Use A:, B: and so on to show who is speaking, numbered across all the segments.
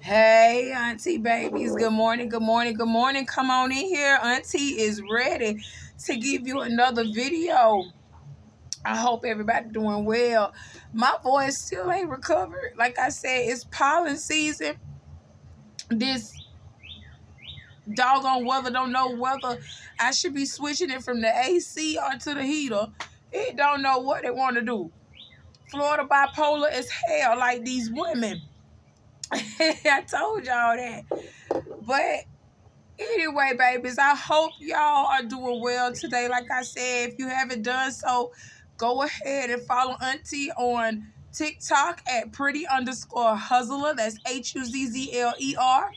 A: Hey, Auntie babies. Good morning, good morning, good morning. Come on in here. Auntie is ready to give you another video. I hope everybody doing well. My voice still ain't recovered. Like I said, it's pollen season. This doggone weather don't know whether I should be switching it from the AC or to the heater. It don't know what it want to do. Florida bipolar as hell like these women. I told y'all that. But anyway, babies, I hope y'all are doing well today. Like I said, if you haven't done so, go ahead and follow Auntie on TikTok at pretty_hustler. That's HUZZLER.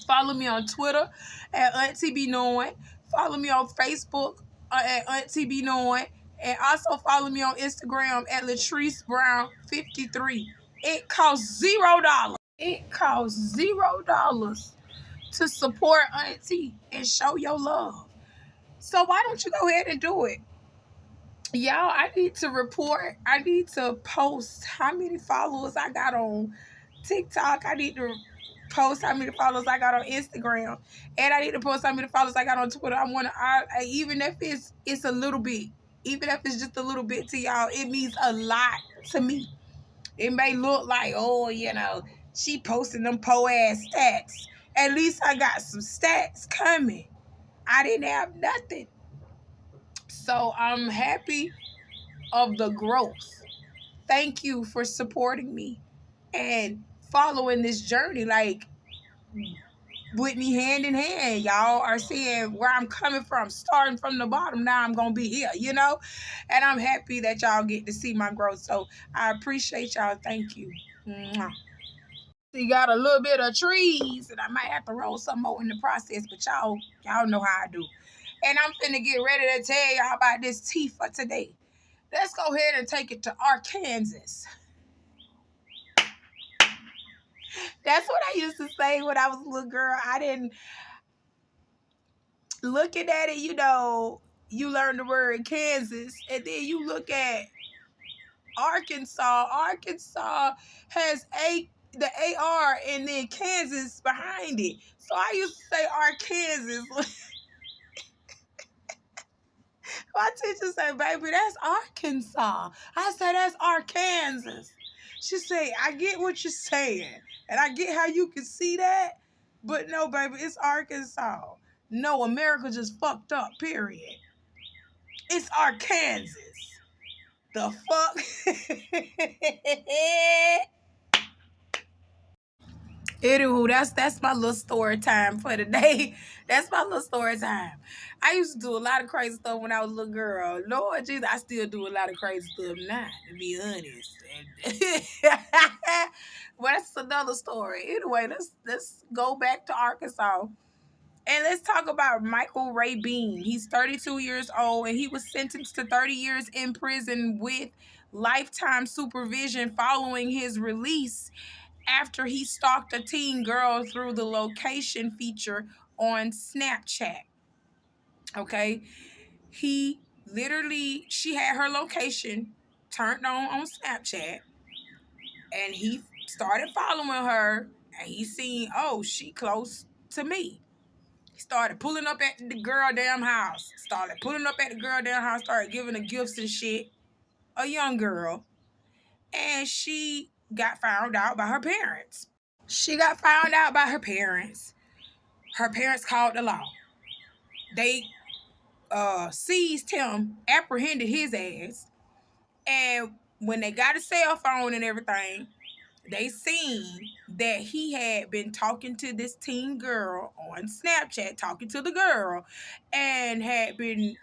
A: Follow me on Twitter at Auntie Be Knowing. Follow me on Facebook at Auntie Be Knowing. And also follow me on Instagram at Latrice Brown 53. It costs $0. It costs $0 to support Auntie and show your love. So why don't you go ahead and do it? Y'all, I need to report. I need to post how many followers I got on TikTok. I need to post how many followers I got on Instagram. And I need to post how many followers I got on Twitter. Even if it's a little bit, even if it's just a little bit to y'all, it means a lot to me. It may look like, oh, she posting them ass stats. At least I got some stats coming. I didn't have nothing. So I'm happy of the growth. Thank you for supporting me and following this journey. Like, with me hand in hand, y'all are seeing where I'm coming from, starting from the bottom. Now I'm gonna be here, and I'm happy that y'all get to see my growth. So I appreciate y'all. Thank you. Mwah. You got a little bit of trees, and I might have to roll some more in the process, but y'all know how I do. And I'm finna get ready to tell y'all about this tea for today. Let's go ahead and take it to Arkansas. That's what I used to say when I was a little girl. I didn't looking at it, you learn the word Kansas, and then you look at Arkansas. Arkansas has the AR and then Kansas behind it. So I used to say Arkansas. My teacher said, baby, that's Arkansas. I said, that's Arkansas. She said, I get what you're saying. And I get how you can see that. But no, baby, it's Arkansas. No, America just fucked up, period. It's Arkansas. The fuck? Anywho, that's my little story time for today. That's my little story time. I used to do a lot of crazy stuff when I was a little girl. Lord Jesus, I still do a lot of crazy stuff now, to be honest. But that's another story. Anyway, let's go back to Arkansas. And let's talk about Michael Ray Bean. He's 32 years old, and he was sentenced to 30 years in prison with lifetime supervision following his release after he stalked a teen girl through the location feature on Snapchat. Okay. She had her location turned on Snapchat, and he started following her, and he seen, oh, she close to me. He started pulling up at the girl damn house. Started giving her gifts and shit. A young girl. And she got found out by her parents. Her parents called the law. They seized him, apprehended his ass. And when they got a cell phone and everything, they seen that he had been talking to this teen girl on Snapchat, talking to the girl, and had been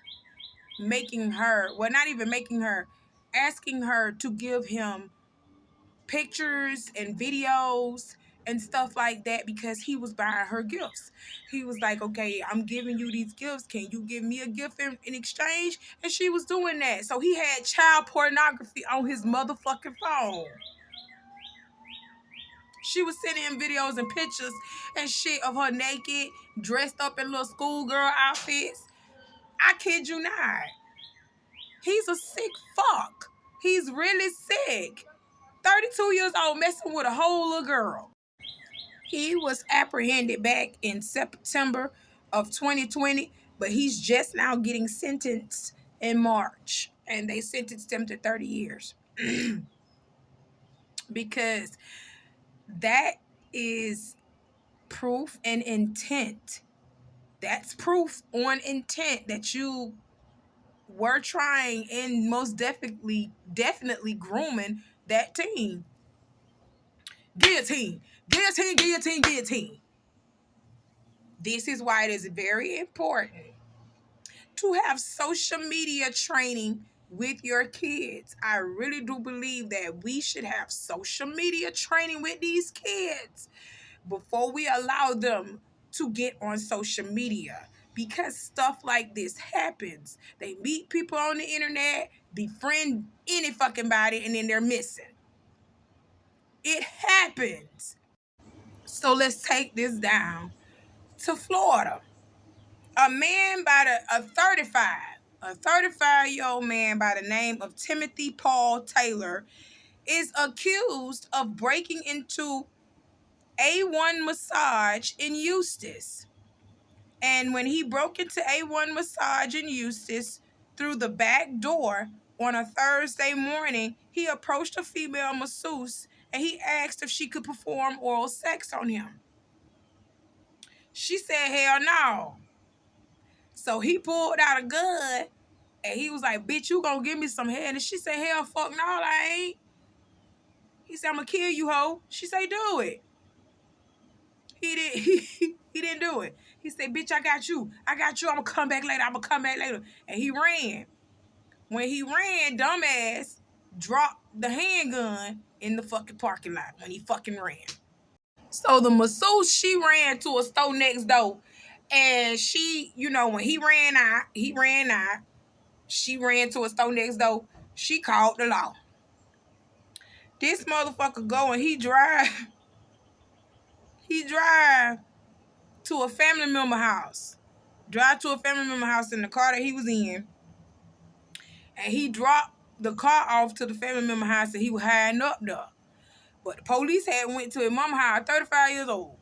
A: making her, well, not even making her, asking her to give him pictures and videos and stuff like that because he was buying her gifts. He was like, okay, I'm giving you these gifts. Can you give me a gift in exchange? And she was doing that. So he had child pornography on his motherfucking phone. She was sending him videos and pictures and shit of her naked, dressed up in little schoolgirl outfits. I kid you not. He's a sick fuck. He's really sick. 32 years old, messing with a whole little girl. He was apprehended back in September of 2020, but he's just now getting sentenced in March, and they sentenced him to 30 years because that is proof and intent. That's proof on intent that you were trying and most definitely grooming that teen. Guillotine, guillotine, guillotine, guillotine. This is why it is very important to have social media training with your kids. I really do believe that we should have social media training with these kids before we allow them to get on social media, because stuff like this happens. They meet people on the internet, befriend any fucking body, and then they're missing. It happens. So let's take this down to Florida. A man by a 35-year-old man by the name of Timothy Paul Taylor is accused of breaking into A1 Massage in Eustis. And when he broke into A1 Massage in Eustis through the back door on a Thursday morning, he approached a female masseuse and he asked if she could perform oral sex on him. She said, hell no. So he pulled out a gun and he was like, bitch, you gonna give me some head? And she said, hell fuck no, I ain't. He said, I'm gonna kill you, hoe. She said, do it. He didn't do it. He said, bitch, I got you. I'm gonna come back later. And he ran. When he ran, dumbass dropped the handgun in the fucking parking lot when he fucking ran. So the masseuse, she ran to a store next door. And she, when he ran out. She ran to a store next door. She called the law. This motherfucker go and he drive to a family member house. Drive to a family member house in the car that he was in. And he dropped the car off to the family member house and he was hiding up there. But the police had went to his mama house, 35 years old.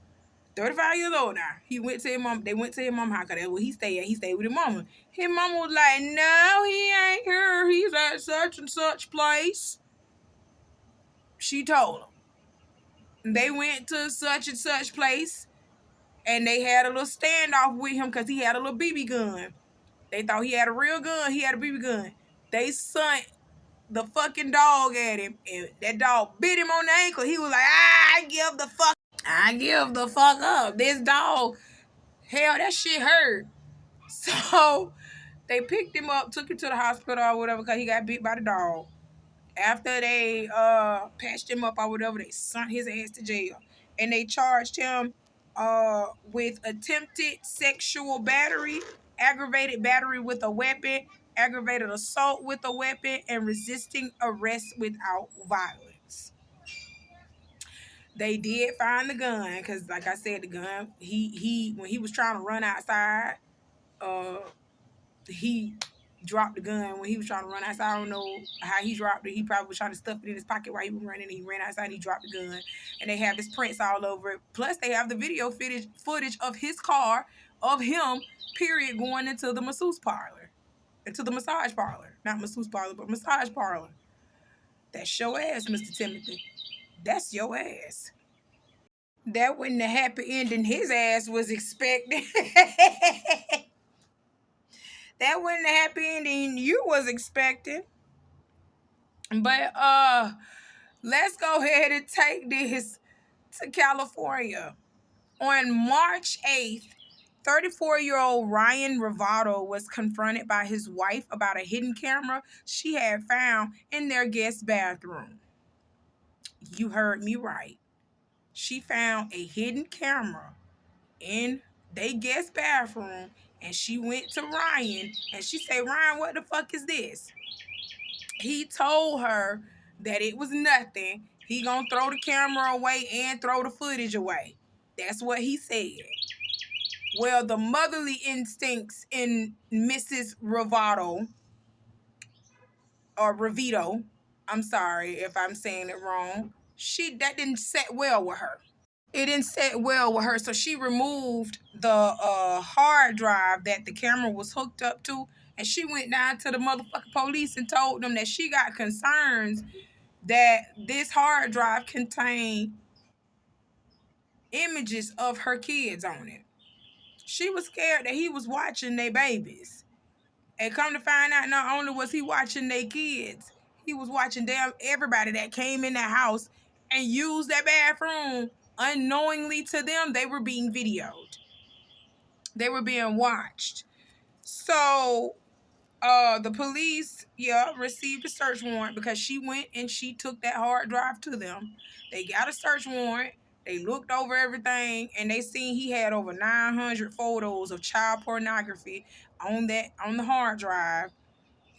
A: 35 years old now. He went to his mom. They went to his mama house because that's where he stayed at. He stayed with his mama. His mama was like, no, he ain't here. He's at such and such place. She told him. They went to such and such place and they had a little standoff with him because he had a little BB gun. They thought he had a real gun. He had a BB gun. They sent the fucking dog at him and that dog bit him on the ankle. He was like, I give the fuck up. This dog, hell, that shit hurt. So they picked him up, took him to the hospital or whatever because he got bit by the dog. After they patched him up or whatever, they sent his ass to jail. And they charged him with attempted sexual battery, aggravated battery with a weapon, aggravated assault with a weapon, and resisting arrest without violence. They did find the gun because, like I said, the gun, he when he was trying to run outside, he dropped the gun when he was trying to run outside. I don't know how he dropped it. He probably was trying to stuff it in his pocket while he was running. And he ran outside and he dropped the gun. And they have his prints all over it. Plus, they have the video footage of his car, of him, period, going into the masseuse parlor. Into the massage parlor. Not masseuse parlor, but massage parlor. That's your ass, Mr. Timothy. That's your ass. That wasn't the happy ending his ass was expecting. That wasn't the happy ending you was expecting. But let's go ahead and take this to California. On March 8th, 34-year-old Ryan Rivado was confronted by his wife about a hidden camera she had found in their guest bathroom. You heard me right. She found a hidden camera in their guest bathroom, and she went to Ryan and she said, Ryan, what the fuck is this? He told her that it was nothing. He gonna throw the camera away and throw the footage away. That's what he said. Well, the motherly instincts in Mrs. Rivado, or Rivito, I'm sorry if I'm saying it wrong, that didn't set well with her. it didn't sit well with her, so she removed the hard drive that the camera was hooked up to, and she went down to the motherfucking police and told them that she got concerns that this hard drive contained images of her kids on it. She was scared that he was watching their babies. And come to find out, not only was he watching their kids, he was watching damn everybody that came in that house and used that bathroom. Unknowingly to them, they were being videoed. They were being watched. So the police, received a search warrant because she went and she took that hard drive to them. They got a search warrant. They looked over everything and they seen he had over 900 photos of child pornography on the hard drive,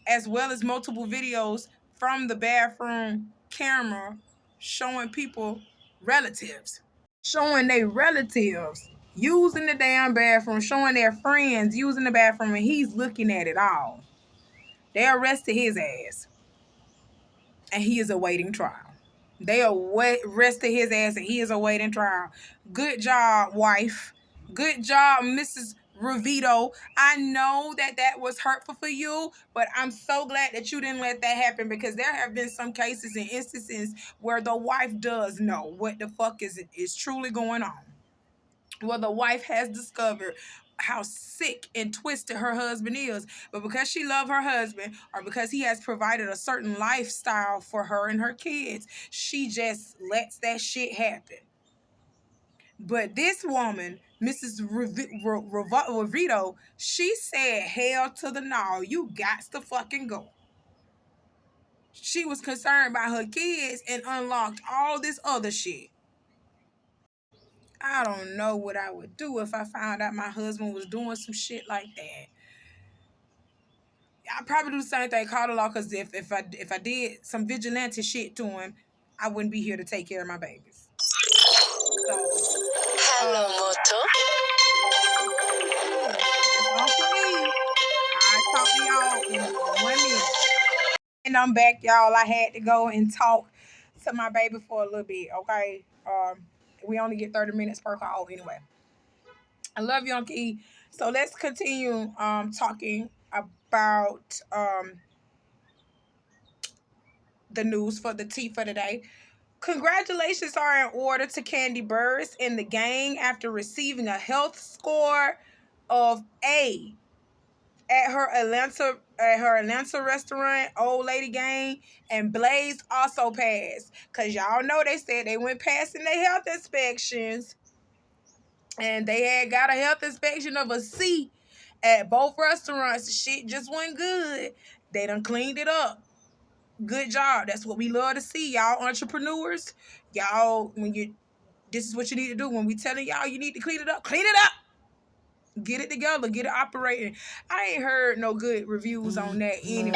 A: as well as multiple videos from the bathroom camera showing people, relatives, showing their relatives using the damn bathroom, showing their friends using the bathroom, and he's looking at it all. They arrested his ass, and he is awaiting trial. They arrested his ass, and he is awaiting trial. Good job, wife. Good job, Mrs. Revito. I know that that was hurtful for you, but I'm so glad that you didn't let that happen, because there have been some cases and instances where the wife does know what the fuck is truly going on. Well, the wife has discovered how sick and twisted her husband is, but because she loves her husband, or because he has provided a certain lifestyle for her and her kids, she just lets that shit happen. But this woman, Mrs. Revito, she said, hell to the no, you got to fucking go. She was concerned about her kids and unlocked all this other shit. I don't know what I would do if I found out my husband was doing some shit like that. I'd probably do the same thing, call the law, because if I did some vigilante shit to him, I wouldn't be here to take care of my babies. So, hello, Moto. That's all for me. I'll talk to y'all in 1 minute. And I'm back, y'all. I had to go and talk to my baby for a little bit, okay? We only get 30 minutes per call anyway. I love you, Auntie. So let's continue talking about the news for the tea for today. Congratulations are in order to Candy Burris and the gang after receiving a health score of A at her Atlanta restaurant. Old Lady Gang and Blaze also passed, because y'all know they said they went passing their health inspections, and they had got a health inspection of a C at both restaurants. Shit just went good. They done cleaned it up. Good job. That's what we love to see, y'all entrepreneurs. Y'all, this is what you need to do. When we telling y'all you need to clean it up, clean it up. Get it together. Get it operating. I ain't heard no good reviews on that anyway.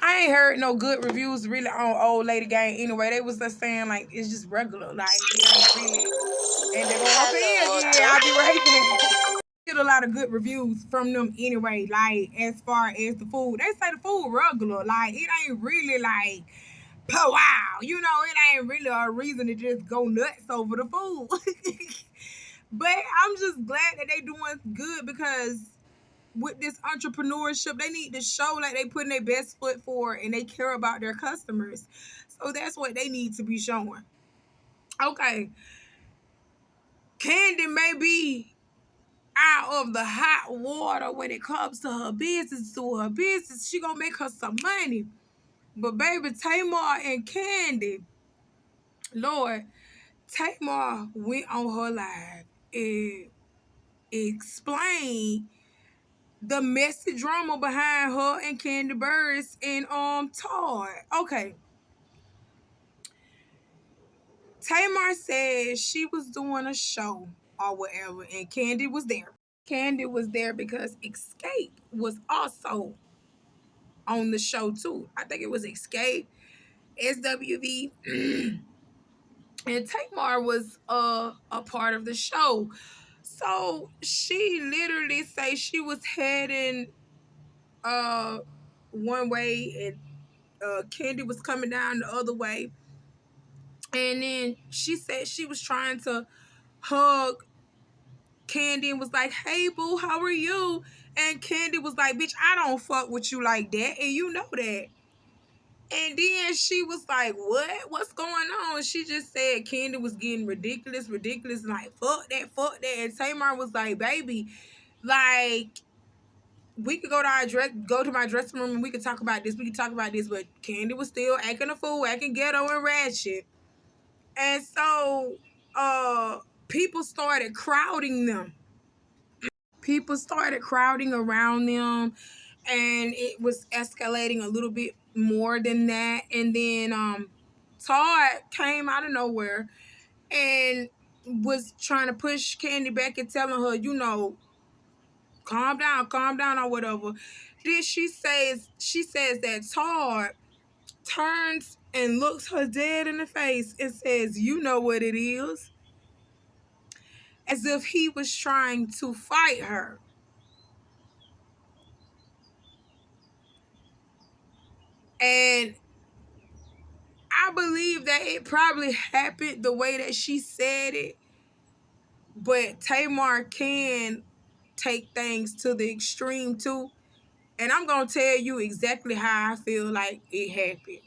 A: I ain't heard no good reviews really on Old Lady Gang anyway. They was just saying like it's just regular. Like it ain't really. And they're going up in. Yeah, I'll be right there. Get a lot of good reviews from them anyway, like as far as the food. They say the food regular, like it ain't really like wow, it ain't really a reason to just go nuts over the food. But I'm just glad that they doing good, because with this entrepreneurship, they need to show like they putting their best foot forward and they care about their customers. So that's what they need to be showing. Okay. Candy may be out of the hot water when it comes to her business. She gonna make her some money. But baby, Tamar and Candy, Lord, Tamar went on her live and explained the messy drama behind her and Candy Burris and Todd. Okay. Tamar said she was doing a show or whatever, and Candy was there. Candy was there because Escape was also on the show too. I think it was Escape, SWV, and Tamar was a part of the show. So she literally say she was heading one way and Candy was coming down the other way. And then she said she was trying to hug Candy and was like, "Hey boo, how are you?" And Candy was like, "Bitch, I don't fuck with you like that, and you know that." And then she was like, "What? What's going on?" She just said Candy was getting ridiculous, ridiculous, like fuck that, fuck that. And Tamar was like, "Baby, like we could go to my dressing room and we could talk about this. We could talk about this." But Candy was still acting a fool, acting ghetto and ratchet. And so people started crowding them. People started crowding around them, and it was escalating a little bit more than that. And then Todd came out of nowhere and was trying to push Candy back and telling her, calm down or whatever. Then she says that Todd turns and looks her dead in the face and says, "You know what it is," as if he was trying to fight her. And I believe that it probably happened the way that she said it, but Tamar can take things to the extreme too. And I'm going to tell you exactly how I feel like it happened.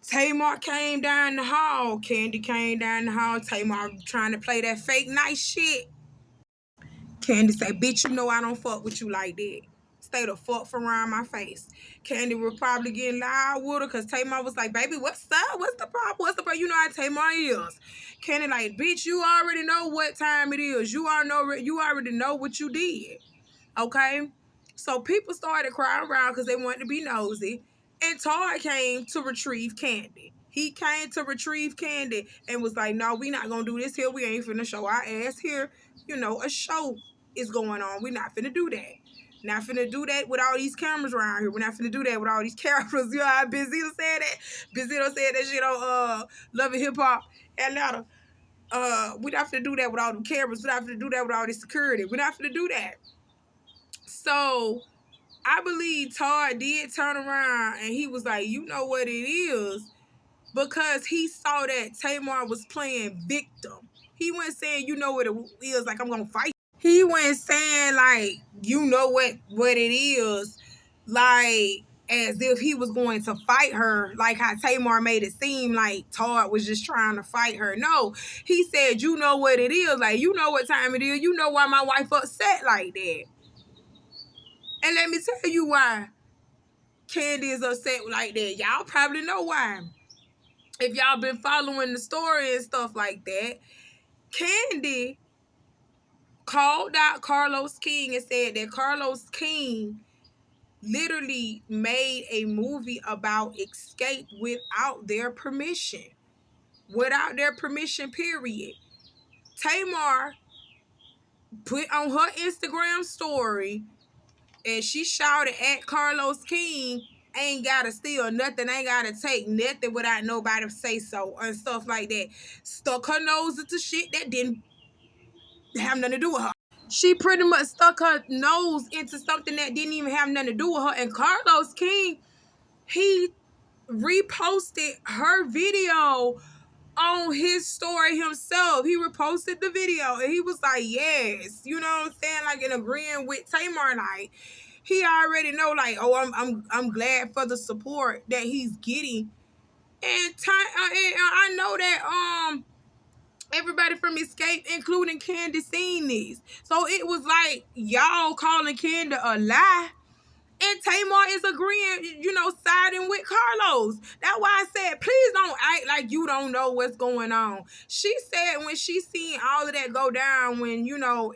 A: Tamar came down the hall. Candy came down the hall. Tamar trying to play that fake nice shit. Candy say, "Bitch, you know I don't fuck with you like that. Stay the fuck from around my face." Candy was probably getting loud with her because Tamar was like, "Baby, what's up? What's the problem? What's the problem? You know how Tamar is." Candy like, "Bitch, you already know what time it is. You already know what you did." Okay? So people started crying around because they wanted to be nosy. And Todd came to retrieve Candy. He came to retrieve Candy and was like, "No, we not going to do this here. We ain't finna show our ass here. A show is going on. We not finna do that. Not finna do that with all these cameras around here. We're not finna do that with all these cameras." You know how Bizito said that? Bizito said that shit on Love and Hip Hop Atlanta. We not finna do that with all the cameras. We not finna do that with all this security. We not finna do that. So I believe Todd did turn around and he was like, "You know what it is," because he saw that Tamar was playing victim. He wasn't saying, "You know what it is," like, "I'm gonna fight." He wasn't saying like, "You know what it is," like as if he was going to fight her, like how Tamar made it seem like Todd was just trying to fight her. No, he said, "You know what it is, like, you know what time it is. You know why my wife upset like that." And let me tell you why Candy is upset like that. Y'all probably know why. If y'all been following the story and stuff like that, Candy called out Carlos King and said that Carlos King literally made a movie about escape without their permission. Without their permission, period. Tamar put on her Instagram story and she shouted at Carlos King, "Ain't gotta steal nothing, ain't gotta take nothing without nobody say so," and stuff like that. Stuck her nose into shit that didn't have nothing to do with her. She pretty much stuck her nose into something that didn't even have nothing to do with her. And Carlos King, he reposted her video on his story himself. He reposted the video and he was like, "Yes," you know what I'm saying, like in agreeing with Tamar. Like, he already know, like, "Oh, I'm glad for the support that he's getting." And I know that everybody from Escape, including Candy, seen these. So it was like y'all calling Candy a lie. And Tamar is agreeing, siding with Carlos. That's why I said, please don't act like you don't know what's going on. She said when she seen all of that go down, when,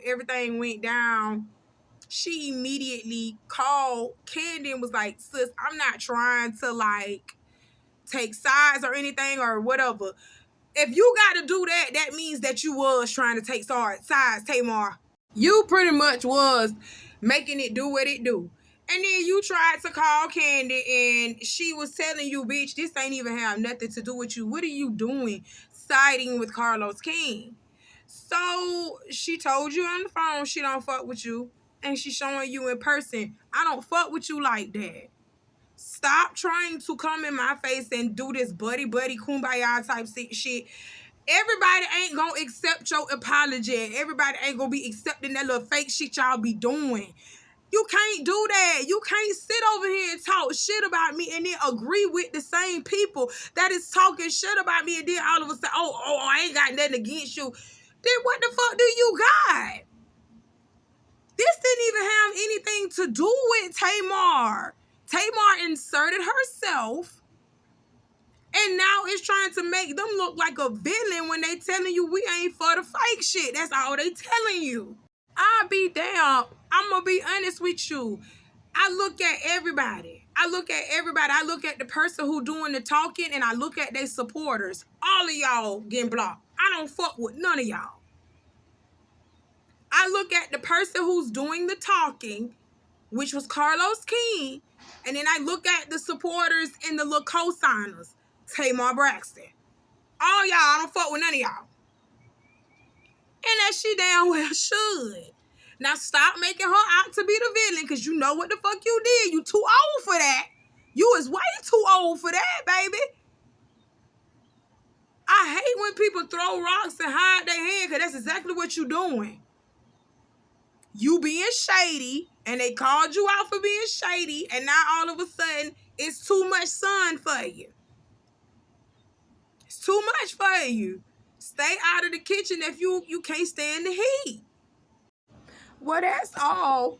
A: everything went down, she immediately called Candy and was like, "Sis, I'm not trying to, like, take sides or anything or whatever. If you got to do that, that means that you was trying to take sides, Tamar. You pretty much was making it do what it do. And then you tried to call Candy and she was telling you, "Bitch, this ain't even have nothing to do with you. What are you doing siding with Carlos King?" So she told you on the phone she don't fuck with you. And she showing you in person, "I don't fuck with you like that." Stop trying to come in my face and do this buddy kumbaya type shit. Everybody ain't gonna accept your apology. Everybody ain't gonna be accepting that little fake shit y'all be doing. You can't do that. You can't sit over here and talk shit about me and then agree with the same people that is talking shit about me and then all of a sudden, oh, I ain't got nothing against you. Then what the fuck do you got? This didn't even have anything to do with Tamar. Tamar inserted herself, and now it's trying to make them look like a villain when they telling you we ain't for the fake shit. That's all they telling you. I'll be damn. I'm going to be honest with you. I look at everybody. I look at the person who doing the talking, and I look at their supporters. All of y'all getting blocked. I don't fuck with none of y'all. I look at the person who's doing the talking, which was Carlos King, and then I look at the supporters and the little co-signers, Tamar Braxton. All y'all, I don't fuck with none of y'all. And that she damn well should. Now stop making her out to be the villain, because you know what the fuck you did. You too old for that. You is way too old for that, baby. I hate when people throw rocks and hide their hand, because that's exactly what you doing. You being shady, and they called you out for being shady, and now all of a sudden, it's too much sun for you. It's too much for you. Stay out of the kitchen if you can't stand the heat. Well, that's all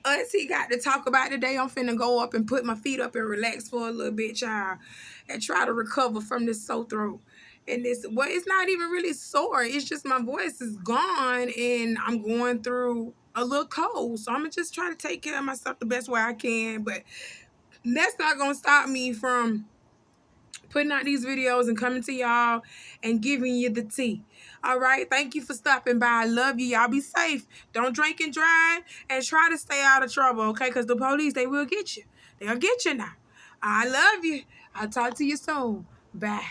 A: Auntie got to talk about today. I'm finna go up and put my feet up and relax for a little bit, child, and try to recover from this sore throat. And this, well, it's not even really sore. It's just my voice is gone, and I'm going through a little cold. So I'm gonna just try to take care of myself the best way I can. But that's not gonna stop me from putting out these videos and coming to y'all and giving you the tea. All right, thank you for stopping by. I love you. Y'all be safe. Don't drink and drive, and try to stay out of trouble, okay? Because the police, they will get you. They'll get you now. I love you. I'll talk to you soon. Bye.